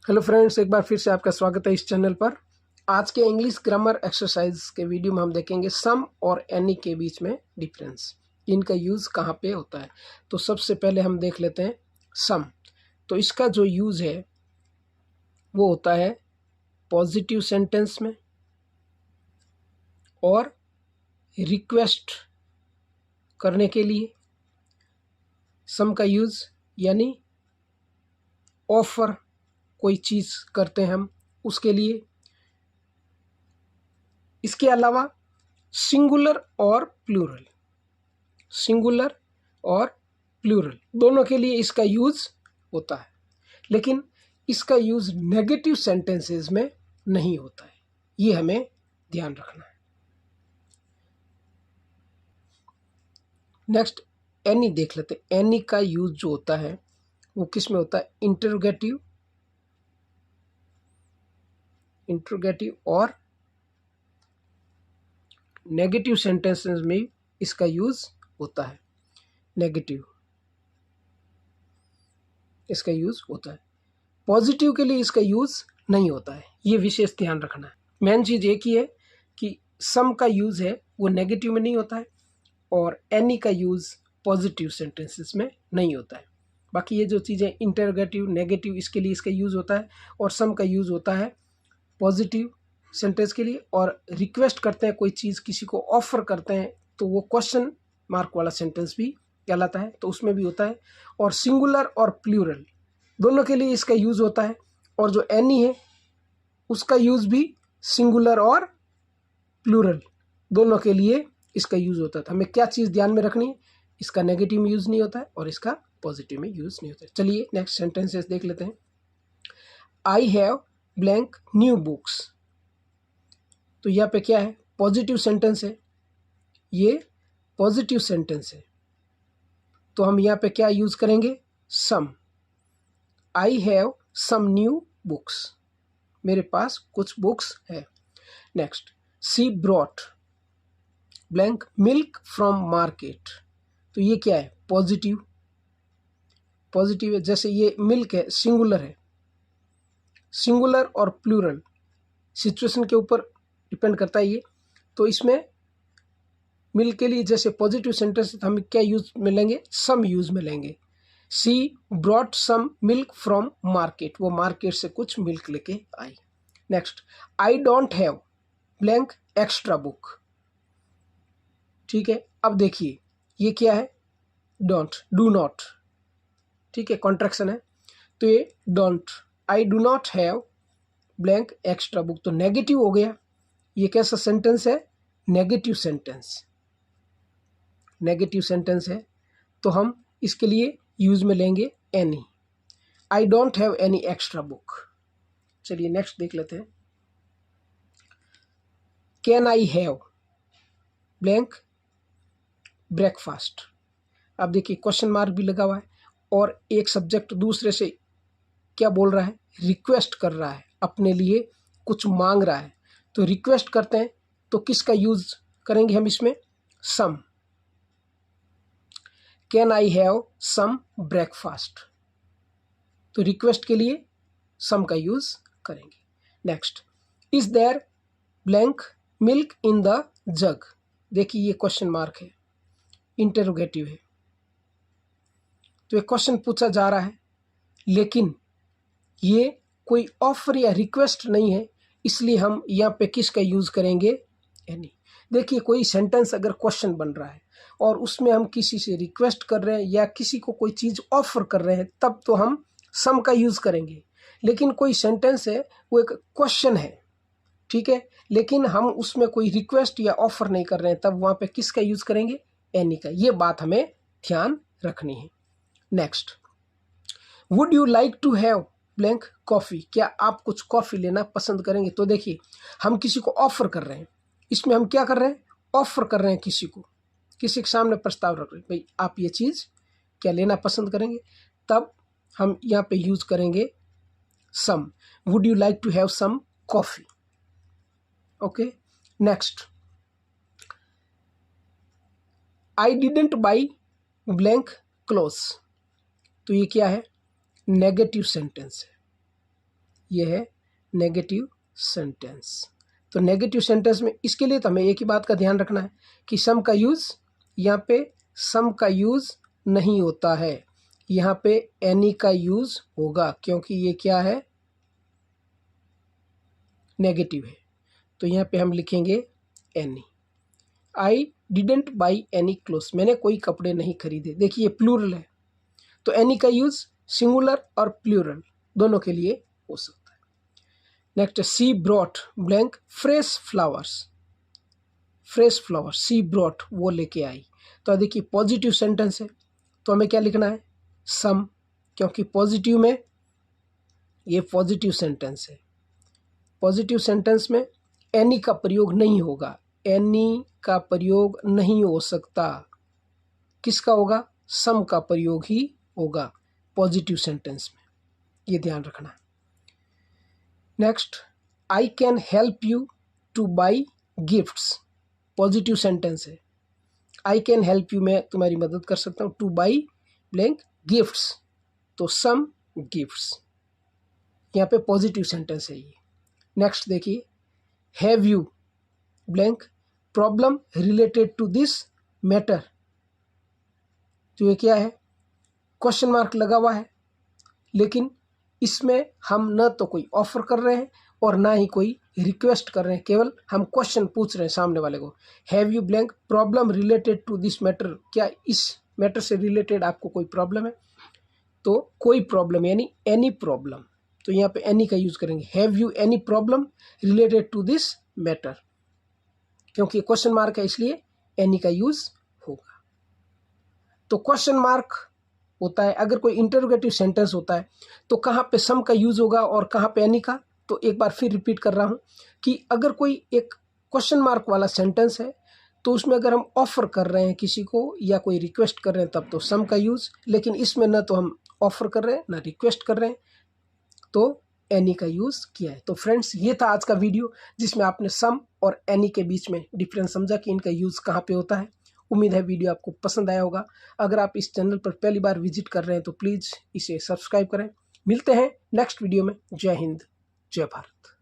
Hello friends, एक बार फिर से आपका स्वागत है इस चैनल पर। आज के इंग्लिश ग्रामर एक्सरसाइज के वीडियो में हम देखेंगे सम और एनी के बीच में डिफरेंस, इनका यूज़ कहाँ पे होता है। तो सबसे पहले हम देख लेते हैं सम। तो इसका जो यूज़ है वो होता है पॉजिटिव सेंटेंस में और रिक्वेस्ट करने के लिए। सम का यूज़ यानी ऑफर कोई चीज़ करते हैं हम उसके लिए। इसके अलावा सिंगुलर और प्लूरल, सिंगुलर और प्लूरल दोनों के लिए इसका यूज़ होता है, लेकिन इसका यूज़ नेगेटिव सेंटेंसेस में नहीं होता है, ये हमें ध्यान रखना है। नेक्स्ट एनी देख लेते हैं। एनी का यूज़ जो होता है वो किस में होता है? इंटरोगेटिव, इंटरोगेटिव और नेगेटिव सेंटेंसेस में इसका यूज़ होता है। नेगेटिव इसका यूज़ होता है, पॉजिटिव के लिए इसका यूज़ नहीं होता है, ये विशेष ध्यान रखना है। मेन चीज़ एक ही है कि सम का यूज़ है वो नेगेटिव में नहीं होता है और एनी का यूज़ पॉजिटिव सेंटेंसेस में नहीं होता है। बाकी ये जो चीज़ें इंटरोगेटिव, नेगेटिव, इसके लिए इसका यूज़ होता है और सम का यूज़ होता है पॉजिटिव सेंटेंस के लिए। और रिक्वेस्ट करते हैं कोई चीज़, किसी को ऑफर करते हैं तो वो क्वेश्चन मार्क वाला सेंटेंस भी कहलाता है, तो उसमें भी होता है। और सिंगुलर और प्लूरल दोनों के लिए इसका यूज़ होता है। और जो एनी है उसका यूज़ भी सिंगुलर और प्लूरल दोनों के लिए इसका यूज़ होता है। तो हमें क्या चीज़ ध्यान में रखनी है? इसका नेगेटिव में यूज़ नहीं होता है और इसका पॉजिटिव में यूज़ नहीं होता है। चलिए नेक्स्ट सेंटेंसेस देख लेते हैं। I have blank new books. तो यहाँ पे क्या है? पॉजिटिव सेंटेंस है, ये पॉजिटिव सेंटेंस है, तो हम यहाँ पे क्या यूज़ करेंगे? Some. I have some new books, मेरे पास कुछ बुक्स है। Next, she brought blank milk from market. तो ये क्या है? पॉजिटिव, पॉजिटिव है। जैसे ये मिल्क है, सिंगुलर है। सिंगुलर और प्लूरल सिचुएशन के ऊपर डिपेंड करता है ये। तो इसमें मिल्क के लिए जैसे पॉजिटिव सेंटेंस हम क्या यूज में लेंगे? सम यूज में लेंगे। She brought some milk from market, वो मार्केट से कुछ मिल्क लेके आई। Next, I don't have blank extra book. ठीक है, अब देखिए ये क्या है? डोंट, डू नॉट, ठीक है, कॉन्ट्रैक्शन है, तो ये don't, I do not have blank extra book, तो नेगेटिव हो गया। ये कैसा सेंटेंस है? नेगेटिव सेंटेंस, नेगेटिव सेंटेंस है, तो हम इसके लिए यूज में लेंगे any. I don't have any extra book. चलिए नेक्स्ट देख लेते हैं। Can I have blank breakfast. अब देखिए क्वेश्चन मार्क भी लगा हुआ है और एक सब्जेक्ट दूसरे से क्या बोल रहा है? रिक्वेस्ट कर रहा है, अपने लिए कुछ मांग रहा है। तो रिक्वेस्ट करते हैं तो किसका यूज करेंगे हम इसमें? Some. Can I have some breakfast, तो रिक्वेस्ट के लिए सम का यूज करेंगे। Next, is there blank milk in the jug. देखिए ये क्वेश्चन मार्क है, इंटरोगेटिव है, तो ये क्वेश्चन पूछा जा रहा है, लेकिन ये कोई ऑफर या रिक्वेस्ट नहीं है, इसलिए हम यहाँ पे किसका यूज करेंगे? एनी। देखिए कोई सेंटेंस अगर क्वेश्चन बन रहा है और उसमें हम किसी से रिक्वेस्ट कर रहे हैं या किसी को कोई चीज़ ऑफर कर रहे हैं, तब तो हम सम का यूज़ करेंगे। लेकिन कोई सेंटेंस है वो एक क्वेश्चन है, ठीक है, लेकिन हम उसमें कोई रिक्वेस्ट या ऑफर नहीं कर रहे हैं, तब वहाँ पे किसका यूज़ करेंगे? एनी का। ये बात हमें ध्यान रखनी है। Next, would you like to have blank coffee. क्या आप कुछ कॉफ़ी लेना पसंद करेंगे? तो देखिए हम किसी को ऑफर कर रहे हैं, इसमें हम क्या कर रहे हैं? ऑफर कर रहे हैं किसी को, किसी के सामने प्रस्ताव रख रहे हैं, भाई आप ये चीज़ क्या लेना पसंद करेंगे? तब हम यहाँ पे यूज़ करेंगे some. Would you like to have some coffee. Okay, next, I didn't buy blank clothes. तो ये क्या है? नेगेटिव सेंटेंस है, ये है नेगेटिव सेंटेंस। तो नेगेटिव सेंटेंस में इसके लिए तो हमें एक ही बात का ध्यान रखना है कि सम का यूज़, यहाँ पे सम का यूज़ नहीं होता है, यहाँ पे एनी का यूज़ होगा, क्योंकि ये क्या है, नेगेटिव है। तो यहाँ पे हम लिखेंगे any. I didn't by any clothes, मैंने कोई कपड़े नहीं खरीदे। देखिए ये प्लूरल है, तो एनी का यूज़ सिंगुलर और प्लूरल दोनों के लिए हो सकता है। Next, she brought blank fresh flowers. Fresh flowers, she brought, वो लेके आई। तो देखिए पॉजिटिव सेंटेंस है, तो हमें क्या लिखना है, सम, क्योंकि पॉजिटिव में ये पॉजिटिव सेंटेंस है। पॉजिटिव सेंटेंस में एनी का प्रयोग नहीं होगा, एनी का प्रयोग नहीं हो सकता। किसका होगा, सम का प्रयोग ही होगा पॉजिटिव सेंटेंस में, ये ध्यान रखना है। Next, I can help you two by gifts. Positive sentence है, आई कैन हेल्प यू, मैं तुम्हारी मदद कर सकता हूँ, टू बाई ब्लैंक गिफ्ट्स, तो सम गिफ्ट्स, यहाँ पे पॉजिटिव सेंटेंस है ये। नेक्स्ट देखिए, have you blank problem related to this matter. तो ये क्या है, क्वेश्चन मार्क लगा हुआ है, लेकिन इसमें हम न तो कोई ऑफर कर रहे हैं और ना ही कोई रिक्वेस्ट कर रहे हैं, केवल हम क्वेश्चन पूछ रहे हैं सामने वाले को। Have you blank problem related to this matter, क्या इस मैटर से रिलेटेड आपको कोई प्रॉब्लम है, तो कोई प्रॉब्लम यानी एनी प्रॉब्लम, तो यहाँ पे एनी का यूज करेंगे। Have you any problem related to this matter, क्योंकि क्वेश्चन मार्क है इसलिए एनी का यूज होगा। तो क्वेश्चन मार्क होता है, अगर कोई इंटरोगेटिव सेंटेंस होता है तो कहाँ पे सम का यूज होगा और कहाँ पे एनी का। तो एक बार फिर रिपीट कर रहा हूँ कि अगर कोई एक क्वेश्चन मार्क वाला सेंटेंस है तो उसमें अगर हम ऑफर कर रहे हैं किसी को या कोई रिक्वेस्ट कर रहे हैं तब तो सम का यूज, लेकिन इसमें ना तो हम ऑफर कर रहे हैं ना रिक्वेस्ट कर रहे हैं, तो एनी का यूज किया है। तो फ्रेंड्स, ये था आज का वीडियो जिसमें आपने सम और एनी के बीच में डिफरेंस समझा कि इनका यूज कहाँ पे होता है। उम्मीद है वीडियो आपको पसंद आया होगा। अगर आप इस चैनल पर पहली बार विजिट कर रहे हैं तो प्लीज़ इसे सब्सक्राइब करें। मिलते हैं नेक्स्ट वीडियो में। जय हिंद, जय भारत।